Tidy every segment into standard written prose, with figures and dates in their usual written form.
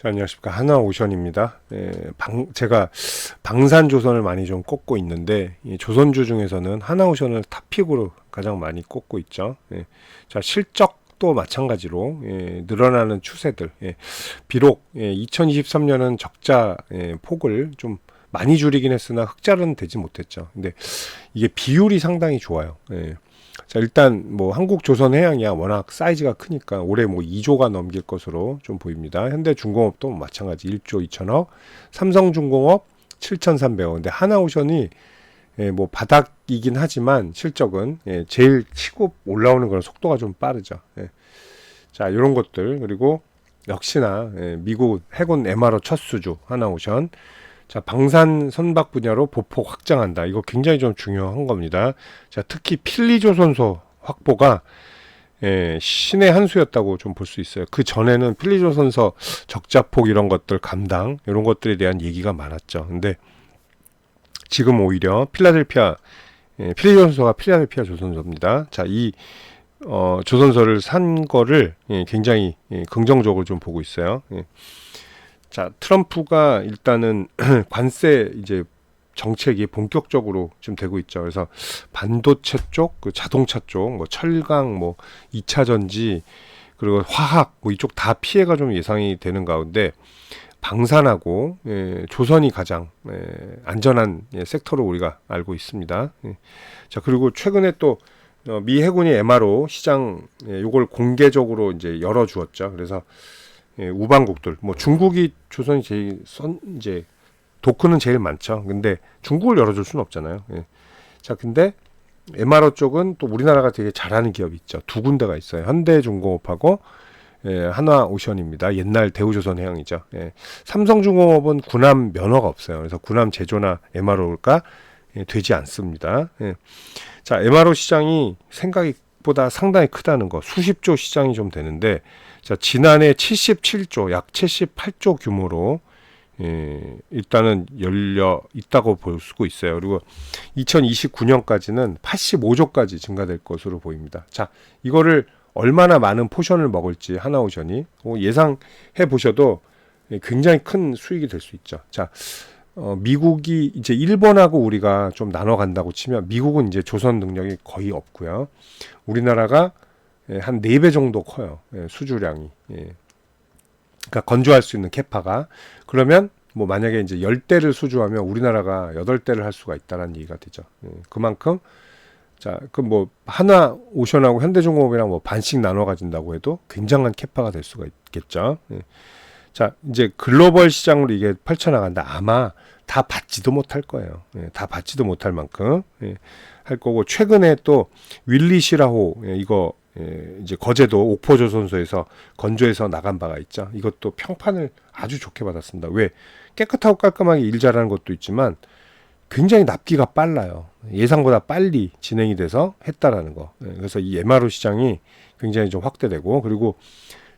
자, 안녕하십니까. 하나오션입니다. 제가 방산조선을 많이 좀 꼽고 있는데, 이 조선주 중에서는 하나오션을 탑픽으로 가장 많이 꼽고 있죠. 자, 실적도 마찬가지로 늘어나는 추세들. 비록 2023년은 적자 폭을 좀 많이 줄이긴 했으나 흑자는 되지 못했죠. 근데 이게 비율이 상당히 좋아요. 자, 일단 뭐 한국조선해양이야 워낙 사이즈가 크니까 올해 뭐 2조가 넘길 것으로 좀 보입니다. 현대중공업도 마찬가지 1조 2천억, 삼성중공업 7,300억. 근데 하나오션이 뭐 바닥이긴 하지만 실적은 제일 치고 올라오는 그런 속도가 좀 빠르죠. 자, 이런 것들. 그리고 역시나 미국 해군 MRO 첫 수주 하나오션. 자, 방산 선박 분야로 보폭 확장한다. 이거 굉장히 좀 중요한 겁니다. 자, 특히 필리조선소 확보가 신의 한 수였다고 좀 볼 수 있어요. 그 전에는 필리조선소 적자폭 이런 것들 감당 이런 것들에 대한 얘기가 많았죠. 근데 지금 오히려 필리조선소가 필라델피아 조선소입니다. 자, 이 조선소를 산 거를 굉장히 긍정적으로 좀 보고 있어요. 자, 트럼프가 일단은 관세 이제 정책이 본격적으로 좀 되고 있죠. 그래서 반도체 쪽, 그 자동차 쪽, 뭐 철강, 뭐 2차 전지, 그리고 화학, 뭐 이쪽 다 피해가 좀 예상이 되는 가운데 방산하고 조선이 가장 안전한 섹터로 우리가 알고 있습니다. 자, 그리고 최근에 또 미 해군이 MRO 시장 요걸 공개적으로 이제 열어주었죠. 그래서 우방국들, 뭐 중국이 조선이 제일 이제 도크는 제일 많죠. 근데 중국을 열어줄 수는 없잖아요. 자, 근데 MRO 쪽은 또 우리나라가 되게 잘하는 기업이 있죠. 두 군데가 있어요. 현대중공업하고 하나오션입니다. 옛날 대우조선해양이죠. 삼성중공업은 군함 면허가 없어요. 그래서 군함 제조나 MRO가 되지 않습니다. 자, MRO 시장이 생각보다 상당히 크다는 거, 수십조 시장이 좀 되는데, 자, 지난해 77조, 약 78조 규모로 일단은 열려 있다고 볼 수 있어요. 그리고 2029년까지는 85조까지 증가될 것으로 보입니다. 자, 이거를 얼마나 많은 포션을 먹을지 하나오션이 예상해 보셔도 굉장히 큰 수익이 될 수 있죠. 자, 미국이 이제 일본하고 우리가 좀 나눠 간다고 치면 미국은 이제 조선 능력이 거의 없고요. 우리나라가 한 4배 정도 커요. 수주량이. 그러니까 건조할 수 있는 캐파가. 그러면 뭐 만약에 이제 10대를 수주하면 우리나라가 8대를 할 수가 있다는 얘기가 되죠. 그만큼 자, 그 뭐 하나 오션하고 현대중공업이랑 뭐 반씩 나눠 가진다고 해도 굉장한 캐파가 될 수가 있겠죠. 자, 이제 글로벌 시장으로 이게 펼쳐나간다. 아마 다 받지도 못할 거예요. 다 받지도 못할 만큼 할 거고, 최근에 또 윌리시라호 이거 이제 거제도 옥포조선소에서 건조해서 나간 바가 있죠. 이것도 평판을 아주 좋게 받았습니다. 왜? 깨끗하고 깔끔하게 일 잘하는 것도 있지만 굉장히 납기가 빨라요. 예상보다 빨리 진행이 돼서 했다라는 거. 그래서 이 MRO 시장이 굉장히 좀 확대되고, 그리고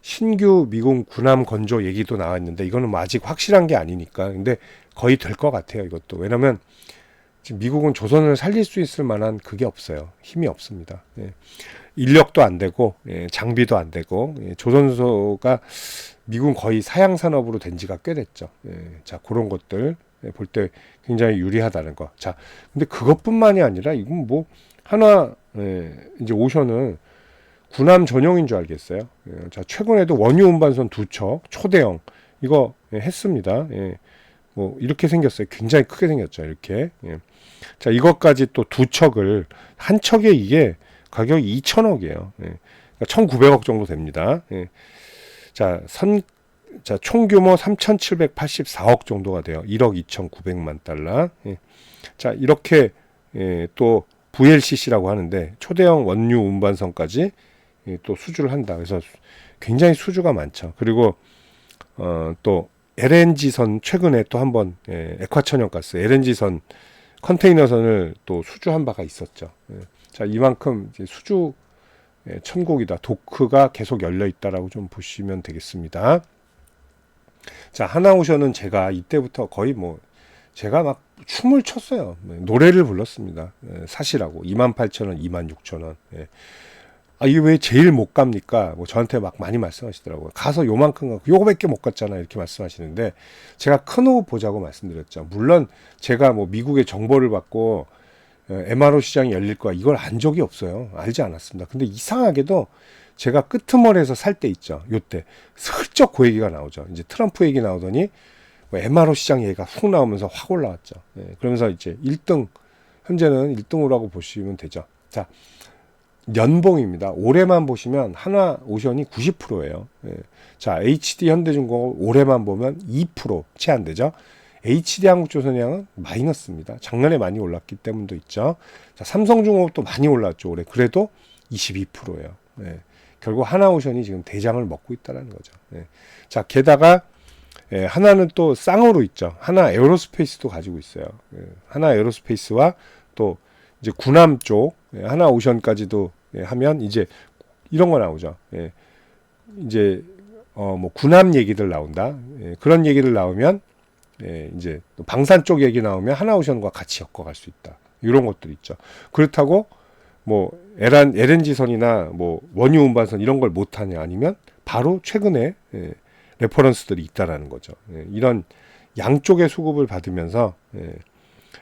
신규 미군 군함 건조 얘기도 나왔는데 이거는 뭐 아직 확실한 게 아니니까. 근데 거의 될 것 같아요, 이것도. 왜냐면 지금 미국은 조선을 살릴 수 있을 만한 그게 없어요. 힘이 없습니다. 인력도 안 되고 장비도 안 되고, 조선소가 미군 거의 사양 산업으로 된 지가 꽤 됐죠. 자, 그런 것들 볼 때 굉장히 유리하다는 거. 자, 근데 그것뿐만이 아니라 이건 뭐 하나 이제 오션은 군함 전용인 줄 알겠어요. 자, 최근에도 원유 운반선 2척 초대형 이거 했습니다. 뭐 이렇게 생겼어요. 굉장히 크게 생겼죠. 이렇게. 자, 이것까지 또 2척을 한 척에 이게 가격이 2천억이에요. 그러니까 1,900억 정도 됩니다. 자, 총 규모 3,784억 정도가 돼요. 1억 2,900만 달러. 자, 이렇게 또 VLCC라고 하는데 초대형 원유 운반선까지 또 수주를 한다. 그래서 굉장히 수주가 많죠. 그리고 또 LNG선 최근에 또 한번 액화천연가스 LNG선 컨테이너선을 또 수주한 바가 있었죠. 자, 이만큼 이제 수주 천국이다. 도크가 계속 열려 있다라고 좀 보시면 되겠습니다. 자, 하나오션은 제가 이때부터 거의 뭐 제가 막 춤을 췄어요. 노래를 불렀습니다. 사시라고 28,000원, 26,000원. 이게 왜 제일 못 갑니까? 뭐 저한테 막 많이 말씀하시더라고요. 가서 요만큼 가고 요거밖에 못 갔잖아 이렇게 말씀하시는데, 제가 큰 호흡 보자고 말씀드렸죠. 물론 제가 뭐 미국의 정보를 받고 MRO 시장이 열릴 거야 이걸 안 적이 없어요. 알지 않았습니다. 근데 이상하게도 제가 끄트머리에서 살 때 있죠. 요때 슬쩍 그 얘기가 나오죠. 이제 트럼프 얘기 나오더니 뭐 MRO 시장 얘기가 훅 나오면서 확 올라왔죠. 그러면서 이제 1등, 현재는 1등으로라고 보시면 되죠. 자, 연봉입니다. 올해만 보시면 하나오션이 90%예요. 자, HD 현대중공업 올해만 보면 2%채 안 되죠. HD 한국조선해양은 마이너스입니다. 작년에 많이 올랐기 때문도 있죠. 자, 삼성중공업도 많이 올랐죠. 올해 그래도 22%예요. 결국 하나오션이 지금 대장을 먹고 있다는 거죠. 자, 게다가 하나는 또 쌍으로 있죠. 하나 에어로스페이스도 가지고 있어요. 하나 에어로스페이스와 또 이제 군함 쪽 하나오션까지도 하면 이제 이런 거 나오죠. 이제 뭐 군함 얘기들 나온다. 그런 얘기들 나오면 이제 또 방산 쪽 얘기 나오면 하나오션과 같이 엮어갈 수 있다. 이런 것들 있죠. 그렇다고 뭐 LNG선이나 뭐 원유 운반선 이런 걸 못하냐, 아니면 바로 최근에 레퍼런스들이 있다라는 거죠. 이런 양쪽의 수급을 받으면서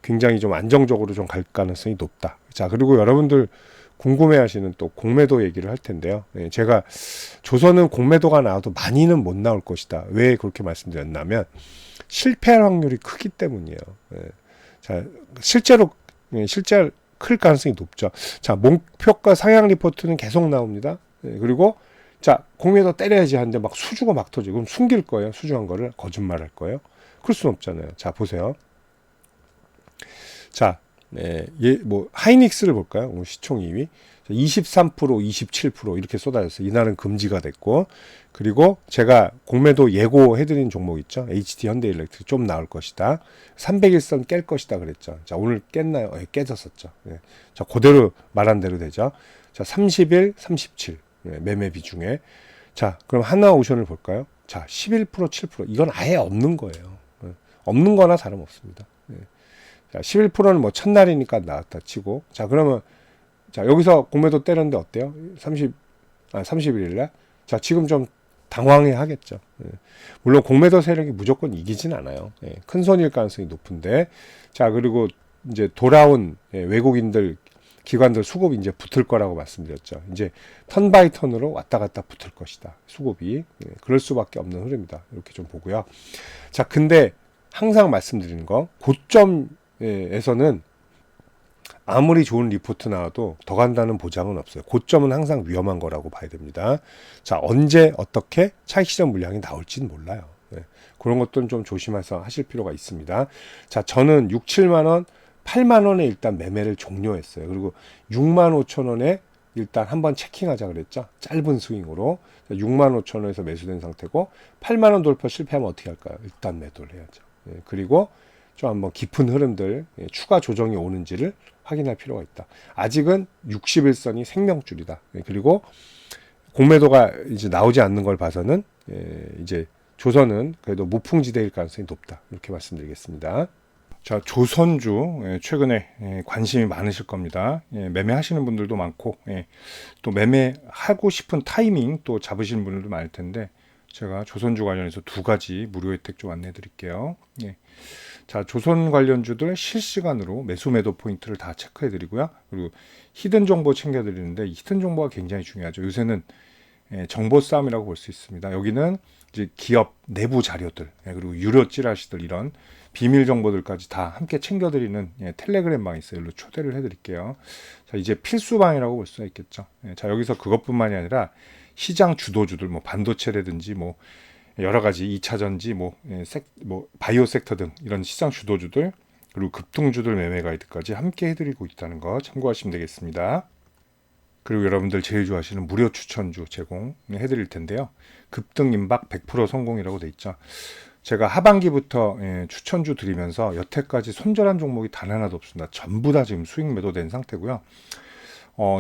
굉장히 좀 안정적으로 좀 갈 가능성이 높다. 자, 그리고 여러분들 궁금해하시는 또 공매도 얘기를 할 텐데요. 제가 조선은 공매도가 나와도 많이는 못 나올 것이다. 왜 그렇게 말씀드렸냐면 실패할 확률이 크기 때문이에요. 자, 실제로 클 가능성이 높죠. 자, 목표가 상향 리포트는 계속 나옵니다. 그리고 자, 공매도 때려야지 하는데 막 수주가 막 터지고, 그럼 숨길 거예요. 수주한 거를 거짓말할 거예요. 그럴 수는 없잖아요. 자, 보세요. 자, 뭐 하이닉스를 볼까요? 시총 2위. 23%, 27% 이렇게 쏟아졌어요. 이날은 금지가 됐고, 그리고 제가 공매도 예고해드린 종목 있죠. HD 현대일렉트릭 좀 나올 것이다. 301선 깰 것이다 그랬죠. 자, 오늘 깼나요? 깨졌었죠. 자, 그대로 말한 대로 되죠. 자, 31, 37 매매 비중에. 자, 그럼 하나오션을 볼까요? 자, 11%, 7% 이건 아예 없는 거예요. 없는 거나 다름없습니다. 자, 11%는 뭐 첫날이니까 나왔다 치고. 자, 그러면 자, 여기서 공매도 때렸는데 어때요? 31일날. 자, 지금 좀 당황해 하겠죠. 물론 공매도 세력이 무조건 이기진 않아요. 큰 손일 가능성이 높은데. 자, 그리고 이제 돌아온 외국인들, 기관들 수급이 이제 붙을 거라고 말씀드렸죠. 이제 턴 바이 턴으로 왔다 갔다 붙을 것이다. 수급이. 그럴 수밖에 없는 흐름이다. 이렇게 좀 보고요. 자, 근데 항상 말씀드리는 거, 고점에서는 아무리 좋은 리포트 나와도 더 간다는 보장은 없어요. 고점은 항상 위험한 거라고 봐야 됩니다. 자, 언제 어떻게 차익 실현 물량이 나올지는 몰라요. 그런 것들은 좀 조심해서 하실 필요가 있습니다. 자, 저는 6, 7만 원, 8만 원에 일단 매매를 종료했어요. 그리고 6만 5천 원에 일단 한번 체킹하자 그랬죠. 짧은 스윙으로 6만 5천 원에서 매수된 상태고, 8만 원 돌파 실패하면 어떻게 할까요? 일단 매도를 해야죠. 그리고 좀 한번 깊은 흐름들, 추가 조정이 오는지를 확인할 필요가 있다. 아직은 61선이 생명줄이다. 그리고 공매도가 이제 나오지 않는 걸 봐서는 이제 조선은 그래도 무풍지대일 가능성이 높다. 이렇게 말씀드리겠습니다. 자, 조선주 최근에 관심이 많으실 겁니다. 매매하시는 분들도 많고, 또 매매하고 싶은 타이밍 또 잡으시는 분들도 많을 텐데, 제가 조선주 관련해서 두 가지 무료 혜택 좀 안내해 드릴게요. 자, 조선 관련주들 실시간으로 매수 매도 포인트를 다 체크해 드리고요. 그리고 히든 정보 챙겨 드리는데, 히든 정보가 굉장히 중요하죠. 요새는 정보 싸움이라고 볼 수 있습니다. 여기는 이제 기업 내부 자료들, 그리고 유료 찌라시들, 이런 비밀 정보들까지 다 함께 챙겨 드리는 텔레그램 방이 있어요. 일로 초대를 해 드릴게요. 자, 이제 필수 방이라고 볼 수가 있겠죠. 자, 여기서 그것뿐만이 아니라 시장 주도주들, 뭐 반도체라든지 뭐 여러 가지 2차 전지, 뭐 바이오 섹터 등 이런 시장 주도주들, 그리고 급등주들 매매 가이드까지 함께 해드리고 있다는 거 참고하시면 되겠습니다. 그리고 여러분들 제일 좋아하시는 무료 추천주 제공해드릴 텐데요. 급등 임박 100% 성공이라고 돼 있죠. 제가 하반기부터 추천주 드리면서 여태까지 손절한 종목이 단 하나도 없습니다. 전부 다 지금 수익 매도된 상태고요.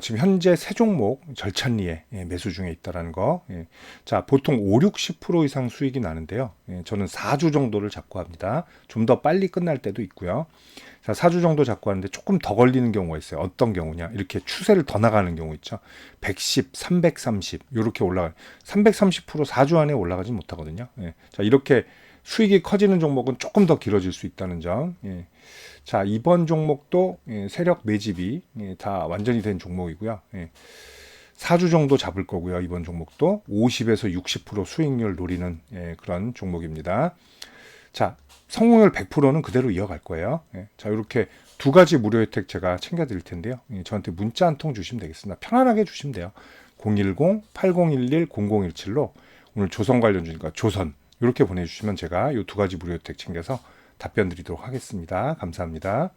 지금 현재 세 종목 절찬리에 매수 중에 있다라는 거. 예. 자, 보통 5, 60% 이상 수익이 나는데요. 예, 저는 4주 정도를 잡고 합니다. 좀 더 빨리 끝날 때도 있고요. 자, 4주 정도 잡고 하는데 조금 더 걸리는 경우가 있어요. 어떤 경우냐? 이렇게 추세를 더 나가는 경우 있죠. 110, 330 이렇게 올라가. 330% 4주 안에 올라가지 못하거든요. 예. 자, 이렇게 수익이 커지는 종목은 조금 더 길어질 수 있다는 점. 예. 자, 이번 종목도 세력 매집이 다 완전히 된 종목이고요. 4주 정도 잡을 거고요. 이번 종목도 50에서 60% 수익률 노리는 그런 종목입니다. 자, 성공률 100%는 그대로 이어갈 거예요. 자, 이렇게 두 가지 무료 혜택 제가 챙겨드릴 텐데요. 저한테 문자 한 통 주시면 되겠습니다. 편안하게 주시면 돼요. 010-8011-0017로 오늘 조선 관련주니까 조선 이렇게 보내주시면 제가 이 두 가지 무료 혜택 챙겨서 답변 드리도록 하겠습니다. 감사합니다.